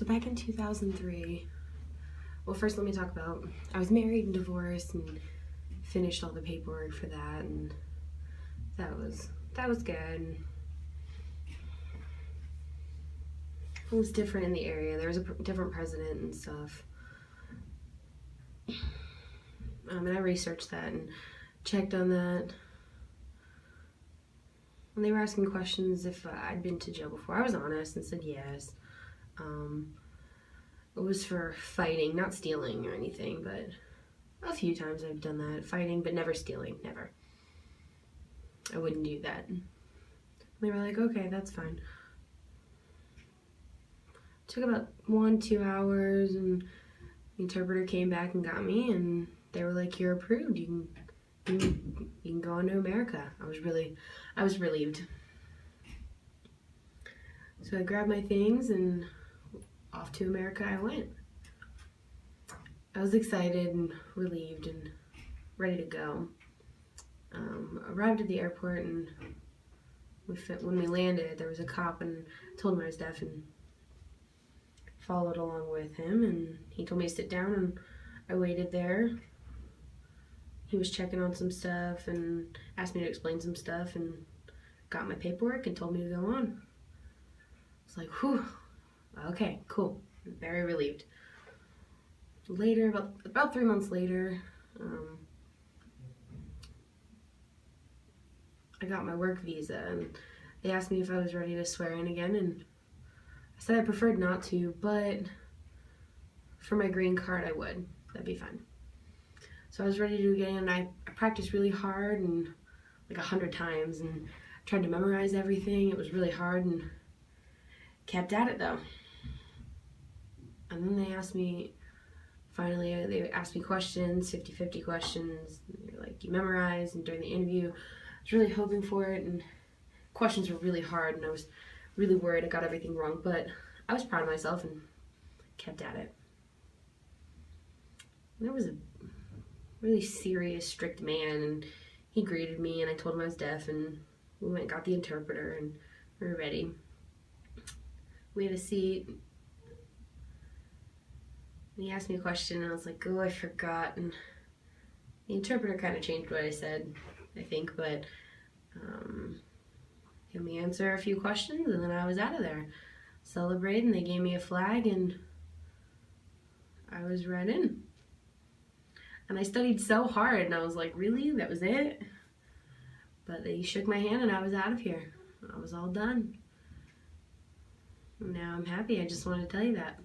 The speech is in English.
So back in 2003, well, first let me talk about, I was married and divorced and finished all the paperwork for that, and that was good. It was different in the area. There was a different president and stuff. And I researched that and checked on that. And they were asking questions if I'd been to jail before. I was honest and said yes. It was for fighting, not stealing or anything, but a few times I've done that. Fighting, but never stealing, never. I wouldn't do that. And they were like, okay, that's fine. It took about 1-2 hours, and the interpreter came back and got me, and they were like, you're approved. You can go on to America. I was relieved. So I grabbed my things and off to America I went. I was excited and relieved and ready to go. Arrived at the airport, and when we landed, there was a cop, and I told him I was deaf and followed along with him, and he told me to sit down, and I waited there. He was checking on some stuff and asked me to explain some stuff and got my paperwork and told me to go on. I was like, whew, okay, cool. I'm very relieved. Later, about 3 months later, I got my work visa, and they asked me if I was ready to swear in again, and I said I preferred not to, but for my green card I would. That'd be fine. So I was ready to do it again, and I practiced really hard, and like 100 times, and tried to memorize everything. It was really hard, and kept at it though. And then they asked me, finally, they asked me questions, 50-50 questions. They were like, you memorize, and during the interview, I was really hoping for it, and questions were really hard, and I was really worried I got everything wrong, but I was proud of myself and kept at it. And there was a really serious, strict man, and he greeted me, and I told him I was deaf, and we went and got the interpreter, and we were ready. We had a seat, and he asked me a question, and I was like, oh, I forgot, and the interpreter kind of changed what I said, I think, but he had me answer a few questions, and then I was out of there. Celebrated, and they gave me a flag, and I was right in. And I studied so hard, and I was like, really? That was it? But they shook my hand, and I was out of here. I was all done. And now I'm happy. I just wanted to tell you that.